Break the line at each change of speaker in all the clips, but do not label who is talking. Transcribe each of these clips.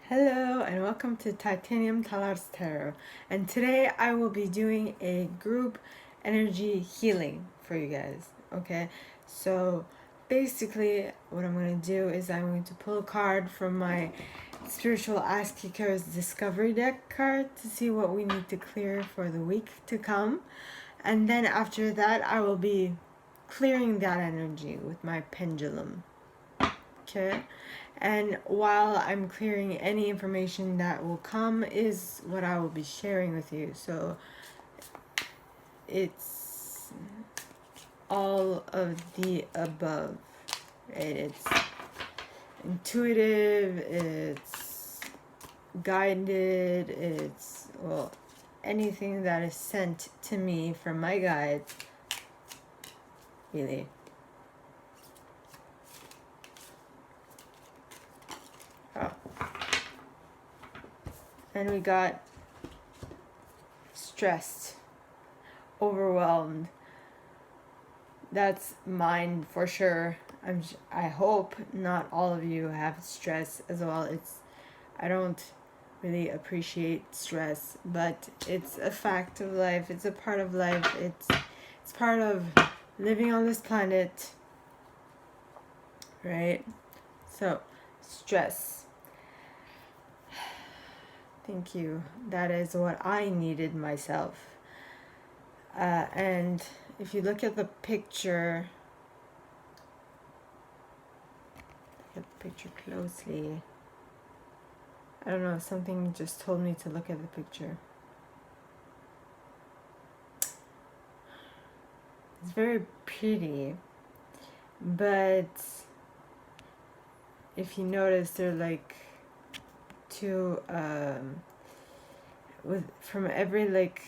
Hello and welcome to Titanium Talars Tarot. And today I will be doing a group energy healing for you guys. Okay, so basically what I'm going to do is I'm going to pull a card from my Spiritual Ask Kickers Discovery Deck card to see what we need to clear for the week to come. And then after that I will be clearing that energy with my pendulum. Okay, and while I'm clearing any information that will come is what I will be sharing with you. So it's all of the above, right? It's intuitive, it's guided, it's, well, anything that is sent to me from my guides, really. Oh. And we got stressed, overwhelmed. That's mine for sure. I hope not all of you have stress as well. I don't really appreciate stress, but it's a fact of life. It's a part of life. It's part of living on this planet, right? So, stress. Thank you. That is what I needed myself. And if you look at the picture, closely. I don't know, something just told me to look at the picture. It's very pretty, but if you notice, they're like two from every like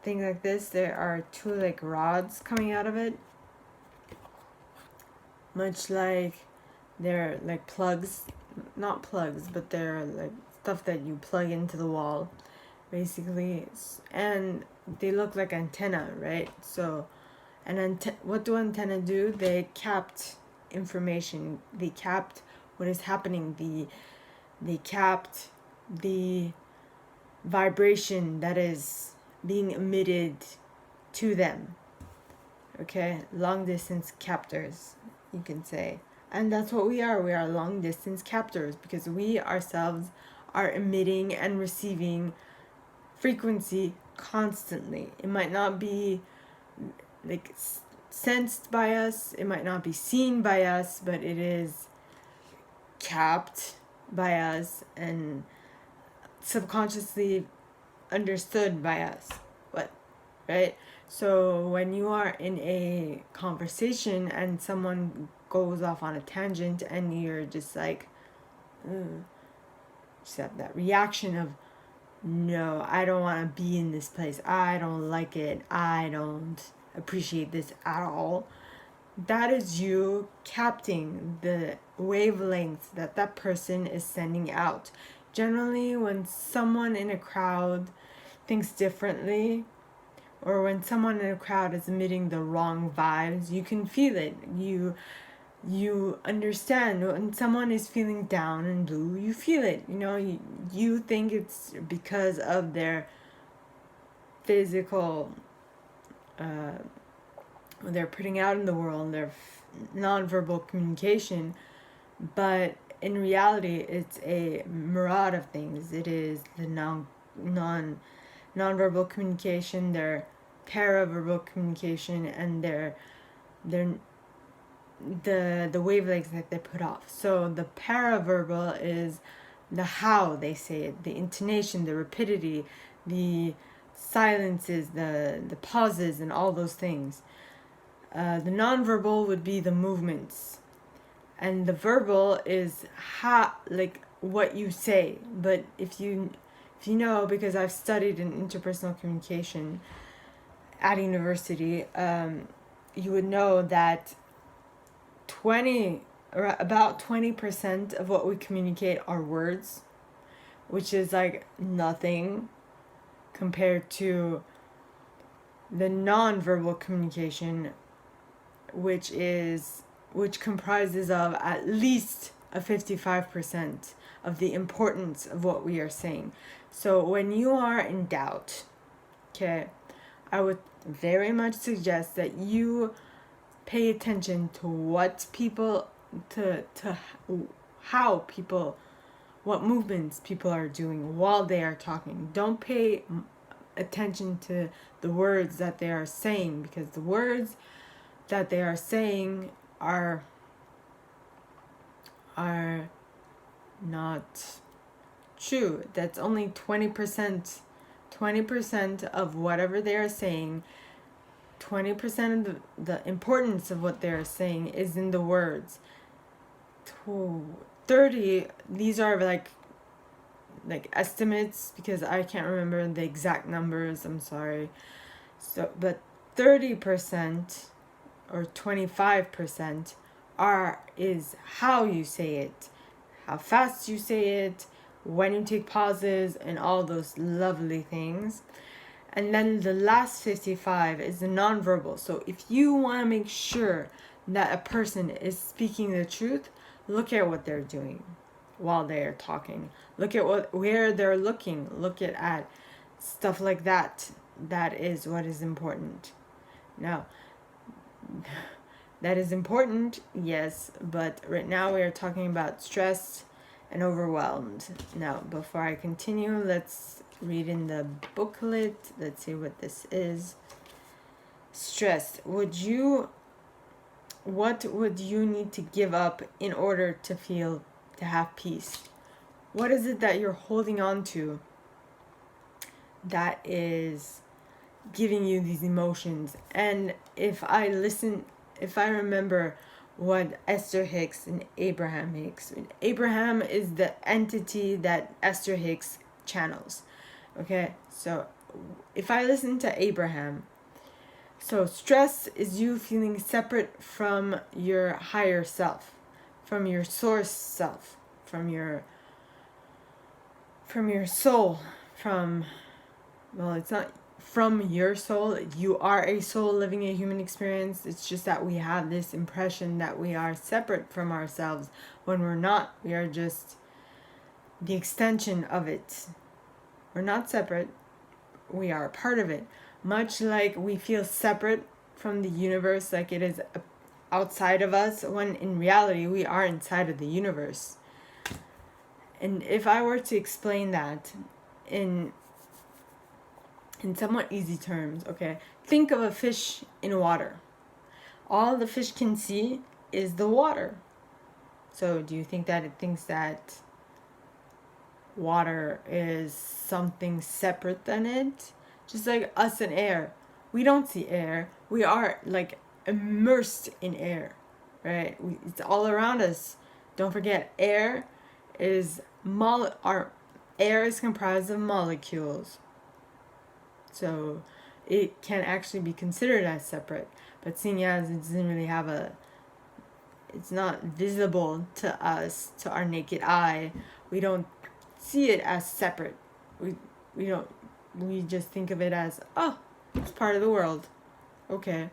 thing like this, there are two like rods coming out of it, much like they're like plugs, not plugs, but they're like stuff that you plug into the wall basically, and they look like antenna, right? So what do antenna do? They capped information, they capped what is happening, they capped the vibration that is being emitted to them. Okay, long distance captors, you can say. And that's what we are long distance captors, because we ourselves are emitting and receiving frequency constantly. It might not be like sensed by us, it might not be seen by us, but it is capped by us and subconsciously understood by us. Right? So when you are in a conversation and someone goes off on a tangent and you're just like, just have that reaction of, no, I don't want to be in this place, I don't like it, I don't appreciate this at all. That is you capturing the wavelength that that person is sending out. Generally, when someone in a crowd thinks differently, or when someone in a crowd is emitting the wrong vibes, you can feel it. You understand when someone is feeling down and blue, you feel it. You think it's because of their physical, they're putting out in the world, their nonverbal communication, but in reality, it's a myriad of things. It is the nonverbal communication, their paraverbal communication, and the wavelengths that they put off. So the paraverbal is the how they say it, the intonation, the rapidity, the silences, the pauses, and all those things. The nonverbal would be the movements, and the verbal is what you say. But if you know, because I've studied in interpersonal communication at university, you would know that about 20% of what we communicate are words, which is like nothing compared to the non-verbal communication, which comprises of at least a 55% of the importance of what we are saying. So when you are in doubt, okay, I would very much suggest that you pay attention to what people, to how people, what movements people are doing while they are talking. Don't pay attention to the words that they are saying, because the words that they are saying are not true. That's only 20% of whatever they are saying. 20% of the importance of what they're saying is in the words. 30, these are like estimates, because I can't remember the exact numbers, I'm sorry. So, but 30% or 25% is how you say it, how fast you say it, when you take pauses, and all those lovely things. And then the last 55 is the nonverbal. So if you want to make sure that a person is speaking the truth, look at what they're doing while they are talking. Look at where they're looking. Look at stuff like that. That is what is important. Now, that is important, yes, but right now we are talking about stressed and overwhelmed. Now, before I continue, let's read in the booklet. Let's see what this is. Stressed. What would you need to give up in order to have peace? What is it that you're holding on to that is giving you these emotions? And if I remember what Esther Hicks and Abraham Hicks. Abraham is the entity that Esther Hicks channels. Okay, so if I listen to Abraham, so stress is you feeling separate from your higher self, from your source self, from your soul, it's not from your soul. You are a soul living a human experience. It's just that we have this impression that we are separate from ourselves when we're not. We are just the extension of it. We're not separate. We are a part of it. Much like we feel separate from the universe, like it is outside of us, when in reality we are inside of the universe. And if I were to explain that in somewhat easy terms, okay, think of a fish in water. All the fish can see is the water. So do you think that it thinks that water is something separate than it? Just like us and air. We don't see air. We are like immersed in air, right? It's all around us. Don't forget, air is comprised of molecules. So it can actually be considered as separate. But seeing as it doesn't really it's not visible to us, to our naked eye, we don't see it as separate. We just think of it as, oh, it's part of the world. Okay.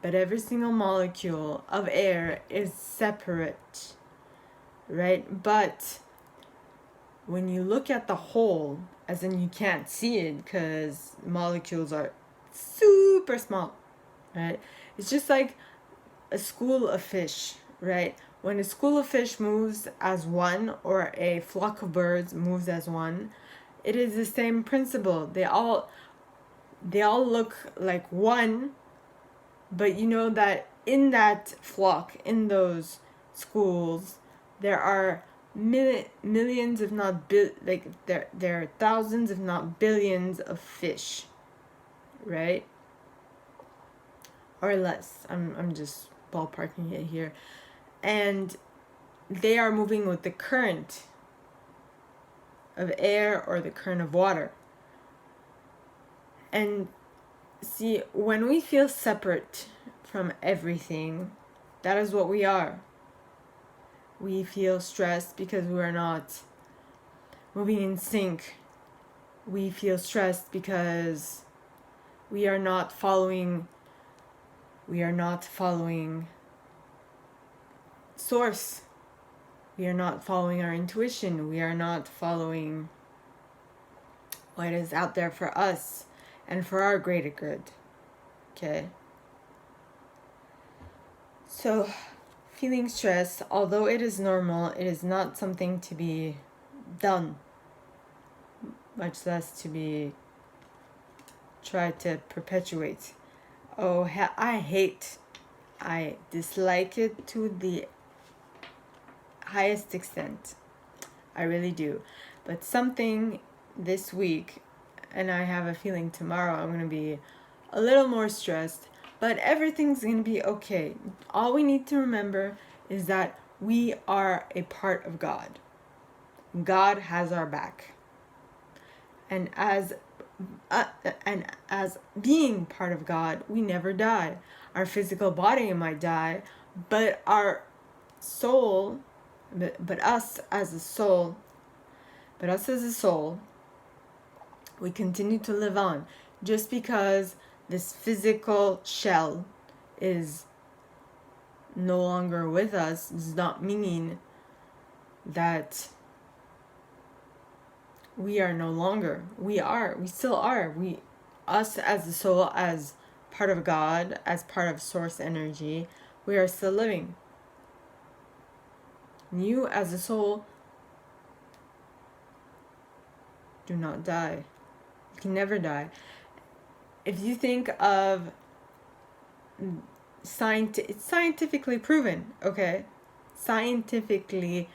But every single molecule of air is separate, right? But when you look at the whole, as in you can't see it because molecules are super small, right? It's just like a school of fish, right? When a school of fish moves as one, or a flock of birds moves as one, it is the same principle. They all look like one, but you know that in that flock, in those schools, there are millions, if not there are thousands, if not billions of fish, right? Or less. I'm just ballparking it here. And they are moving with the current of air or the current of water. And see, when we feel separate from everything, that is what we are. We feel stressed because we are not moving in sync. We feel stressed because we are not following source. We are not following our intuition. We are not following what is out there for us and for our greater good. Okay? So, feeling stressed, although it is normal, it is not something to be done, much less to be tried to perpetuate. Oh, I dislike it to the highest extent. I really do. But something this week, and I have a feeling tomorrow I'm going to be a little more stressed, but everything's going to be okay. All we need to remember is that we are a part of God. God has our back. And as being part of God, we never die. Our physical body might die, but our soul, but us as a soul, we continue to live on. Just because this physical shell is no longer with us does not mean that we are no longer. We still are. Us as the soul, as part of God, as part of source energy, we are still living. You as a soul do not die. You can never die. If you think of it's scientifically proven, okay? Scientifically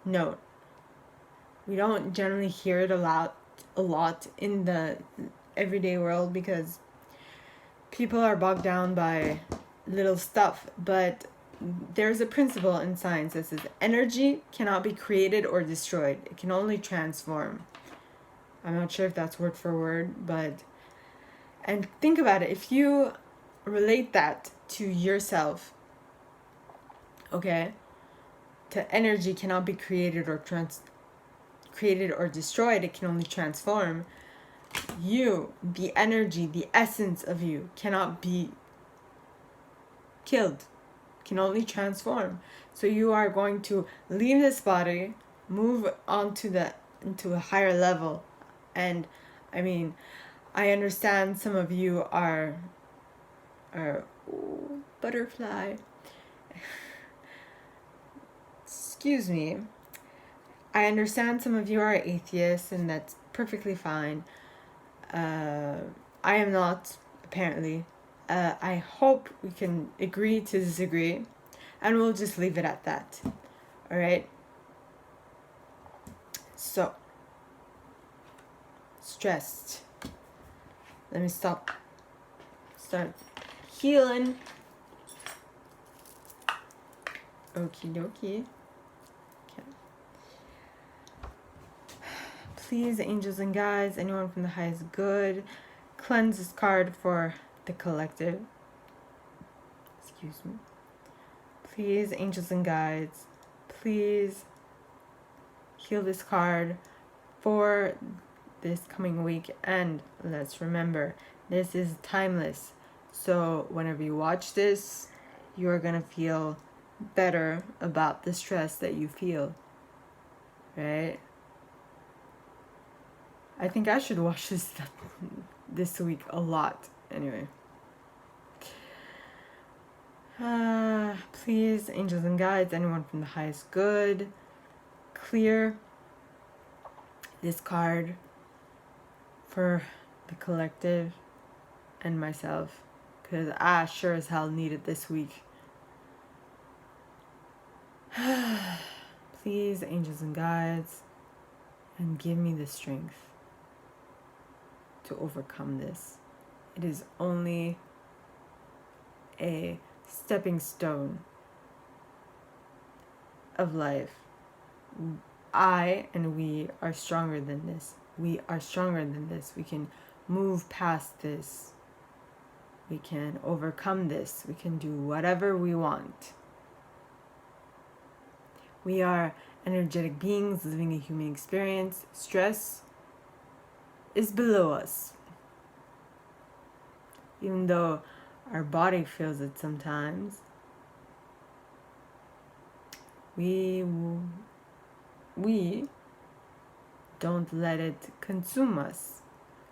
known. We don't generally hear it a lot in the everyday world because people are bogged down by little stuff, but there's a principle in science that says energy cannot be created or destroyed. It can only transform. I'm not sure if that's word for word, and think about it. If you relate that to yourself, okay, to energy cannot be created or destroyed, it can only transform. You, the energy, the essence of you, cannot be killed, can only transform. So you are going to leave this body, move on to into a higher level. And I mean, I understand some of you are butterfly. Excuse me. I understand some of you are atheists, and that's perfectly fine. I am not, apparently. I hope we can agree to disagree, and we'll just leave it at that. Alright? So, stressed. Let me start healing. Okie dokie. Okay. Please, angels and guides, anyone from the highest good, cleanse this card for the collective. Excuse me. Please, angels and guides, please heal this card for this coming week. And let's remember, this is timeless. So whenever you watch this, you're gonna feel better about the stress that you feel, right? I think I should watch this week a lot. Anyway. Please, angels and guides, anyone from the highest good, clear this card for the collective and myself, because I sure as hell need it this week. Please, angels and guides, and give me the strength to overcome this. It is only a stepping stone of life. I and we are stronger than this. We are stronger than this. We can move past this. We can overcome this. We can do whatever we want. We are energetic beings living a human experience. Stress is below us. Even though our body feels it sometimes, we don't let it consume us,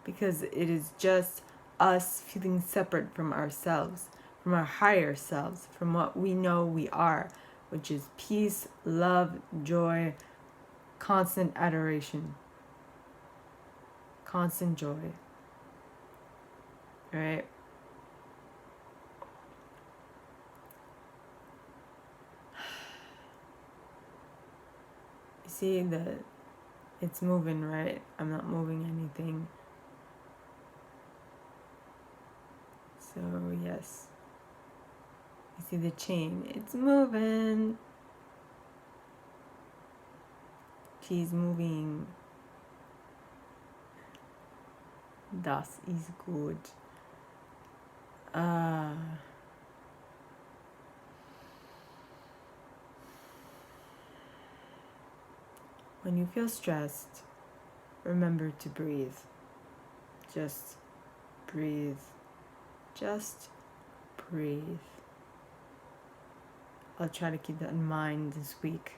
because it is just us feeling separate from ourselves, from our higher selves, from what we know we are, which is peace, love, joy, constant adoration, constant joy. Right? You see that it's moving, right? I'm not moving anything. So, yes. You see the chain? It's moving. She's moving. Das ist gut. When you feel stressed, remember to breathe. Just breathe. Just breathe. I'll try to keep that in mind this week.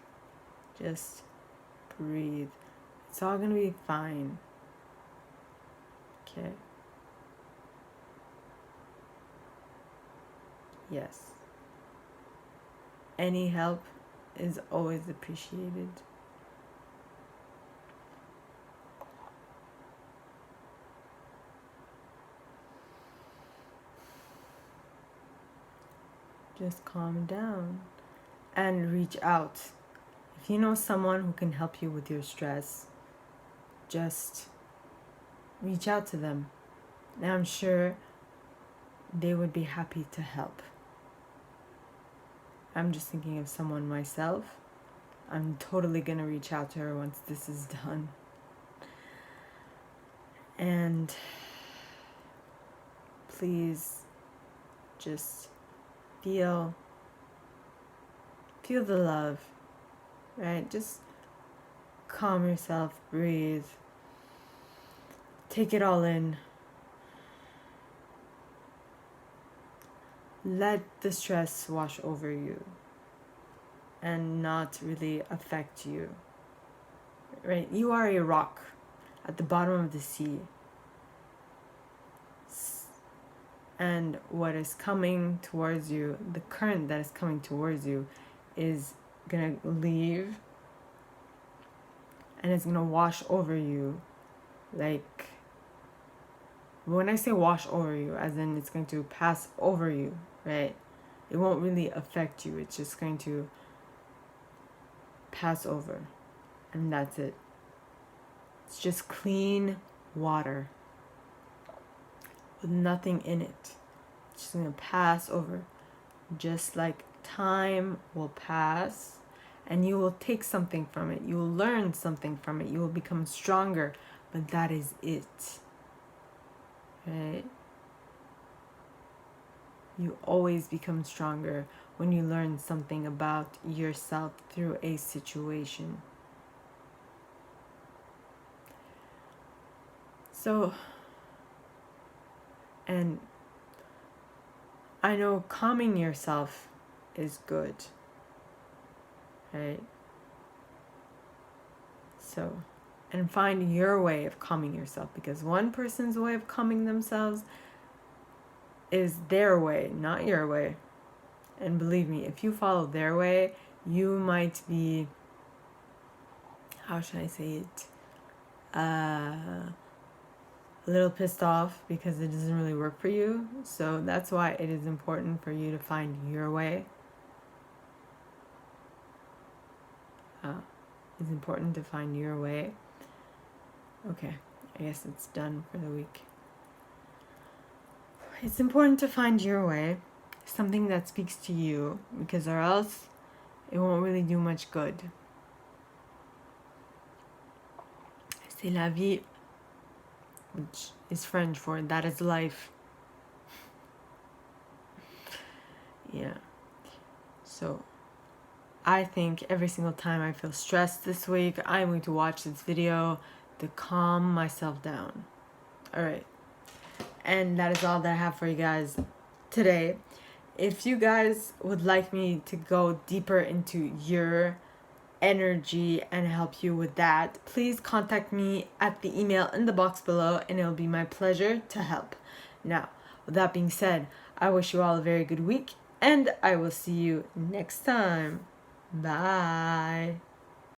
Just breathe. It's all gonna be fine. Okay? Yes. Any help is always appreciated. Just calm down and reach out. If you know someone who can help you with your stress, just reach out to them. And I'm sure they would be happy to help. I'm just thinking of someone myself. I'm totally gonna reach out to her once this is done. And please just feel the love, right? Just calm yourself, breathe, take it all in. Let the stress wash over you and not really affect you, right? You are a rock at the bottom of the sea. And what is coming towards you, the current that is coming towards you, is gonna leave and it's gonna wash over you. Like, when I say wash over you, as in it's going to pass over you, right? It won't really affect you. It's just going to pass over. And that's it. It's just clean water with nothing in it. It's just going to pass over. Just like time will pass and you will take something from it. You will learn something from it. You will become stronger. But that is it. Right? You always become stronger when you learn something about yourself through a situation. So, and I know calming yourself is good, right? So, and find your way of calming yourself, because one person's way of calming themselves is their way, not your way. And believe me, if you follow their way, you might be, how should I say it, a little pissed off because it doesn't really work for you. So that's why it is important for you to find your way. It's important to find your way. Okay, I guess it's done for the week. It's important to find your way, something that speaks to you, because or else it won't really do much good. C'est la vie, which is French for that is life. Yeah. So I think every single time I feel stressed this week, I'm going to watch this video to calm myself down. Alright. And that is all that I have for you guys today. if you guys would like me to go deeper into your energy and help you with that, please contact me at the email in the box below, and it'll be my pleasure to help. Now, with that being said, I wish you all a very good week, and I will see you next time. Bye.